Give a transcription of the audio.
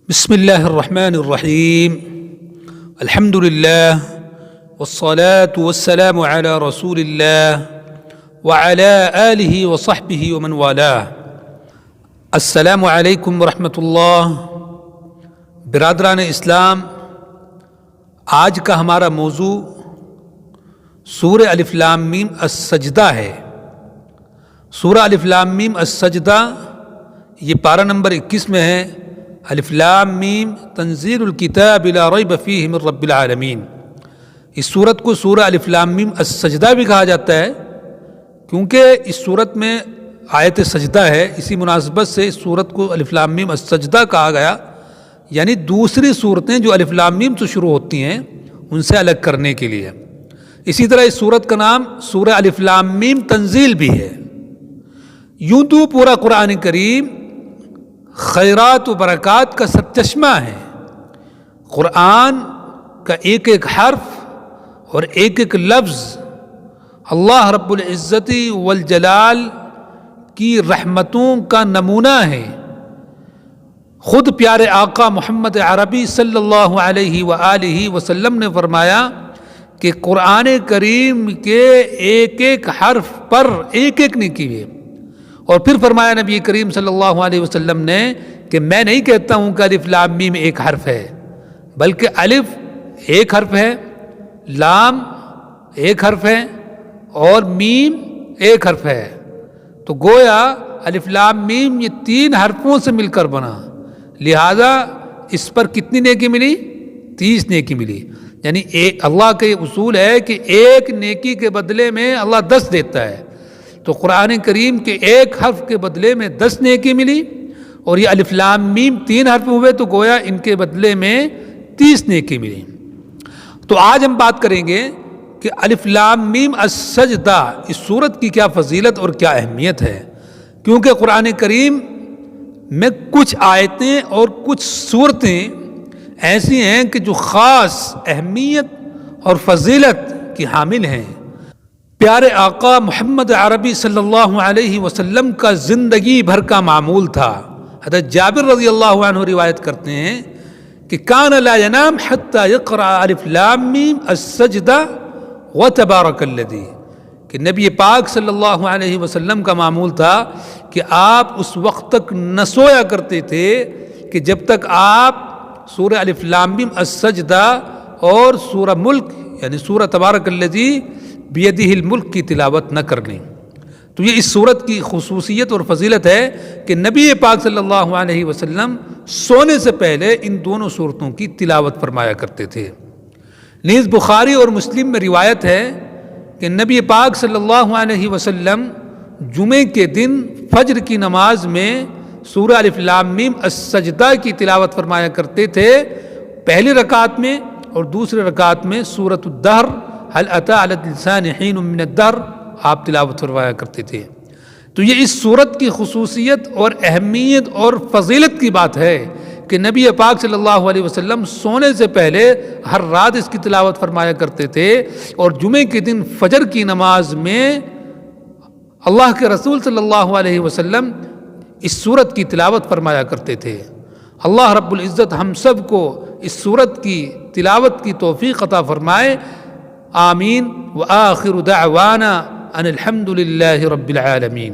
بسم اللہ الرحمن الرحیم الحمد للہ والصلاة والسلام علی رسول اللہ وعلی آلہ وصحبہ ومن والاہ۔ السلام علیکم ورحمۃ اللہ۔ برادران اسلام، آج کا ہمارا موضوع سورہ الف لام میم السجدہ ہے۔ سورہ الف لام میم السجدہ یہ پارہ نمبر 21 میں ہے۔ الف لام میم تنزیل الکتاب لا ریب فیہ من رب العالمین۔ اس سورت کو سورہ الف لام میم السجدہ بھی کہا جاتا ہے کیونکہ اس سورت میں آیت سجدہ ہے، اسی مناسبت سے اس سورت کو الف لام میم السجدہ کہا گیا، یعنی دوسری صورتیں جو الف لام میم سے شروع ہوتی ہیں ان سے الگ کرنے کے لیے۔ اسی طرح اس سورت کا نام سورہ الف لام میم تنزیل بھی ہے۔ یوں تو پورا قرآن کریم خیرات و برکات کا سرچشمہ ہے۔ قرآن کا ایک ایک حرف اور ایک ایک لفظ اللہ رب العزت والجلال کی رحمتوں کا نمونہ ہے۔ خود پیارے آقا محمد عربی صلی اللہ علیہ وآلہ وسلم نے فرمایا کہ قرآن کریم کے ایک ایک حرف پر ایک ایک نیکی ہے۔ اور پھر فرمایا نبی کریم صلی اللہ علیہ وسلم نے کہ میں نہیں کہتا ہوں کہ الف لام میم ایک حرف ہے، بلکہ الف ایک حرف ہے، لام ایک حرف ہے اور میم ایک حرف ہے۔ تو گویا الف لام میم یہ 3 حرفوں سے مل کر بنا، لہذا اس پر کتنی نیکی ملی؟ 30 نیکی ملی۔ یعنی اللہ کا یہ اصول ہے کہ ایک نیکی کے بدلے میں اللہ 10 دیتا ہے۔ تو قرآن کریم کے ایک حرف کے بدلے میں 10 نیکی ملی، اور یہ الف لام میم 3 حرف ہوئے تو گویا ان کے بدلے میں 30 نیکی ملی۔ تو آج ہم بات کریں گے کہ الف لام میم السجدہ اس سورت کی کیا فضیلت اور کیا اہمیت ہے، کیونکہ قرآن کریم میں کچھ آیتیں اور کچھ صورتیں ایسی ہیں کہ جو خاص اہمیت اور فضیلت کی حامل ہیں۔ پیارے آقا محمد عربی صلی اللہ علیہ وسلم کا زندگی بھر کا معمول تھا۔ حضرت جابر رضی اللہ عنہ روایت کرتے ہیں کہ کان لا ینام حتی یقرأ الف لام میم السجدہ وتبارک الذی، کہ نبی پاک صلی اللہ علیہ وسلم کا معمول تھا کہ آپ اس وقت تک نہ سویا کرتے تھے کہ جب تک آپ سورہ الف لام میم السجدہ اور سورہ ملک یعنی سورہ تبارک الذی بیدہ الملک کی تلاوت نہ کر لیں۔ تو یہ اس سورت کی خصوصیت اور فضیلت ہے کہ نبی پاک صلی اللہ علیہ وسلم سونے سے پہلے ان دونوں سورتوں کی تلاوت فرمایا کرتے تھے۔ نیز بخاری اور مسلم میں روایت ہے کہ نبی پاک صلی اللہ علیہ وسلم جمعے کے دن فجر کی نماز میں سورہ الف لام میم السجدہ کی تلاوت فرمایا کرتے تھے، پہلی رکعت میں، اور دوسری رکعت میں سورۃ الدہر هل اتى على الانسان حين من الدهر آپ تلاوت فرمایا کرتے تھے۔ تو یہ اس سورت کی خصوصیت اور اہمیت اور فضیلت کی بات ہے کہ نبی پاک صلی اللہ علیہ وسلم سونے سے پہلے ہر رات اس کی تلاوت فرمایا کرتے تھے، اور جمعے کے دن فجر کی نماز میں اللہ کے رسول صلی اللہ علیہ وسلم اس سورت کی تلاوت فرمایا کرتے تھے۔ اللہ رب العزت ہم سب کو اس سورت کی تلاوت کی توفیق عطا فرمائے، آمین۔ وآخر دعوانا ان الحمد للہ رب العالمین۔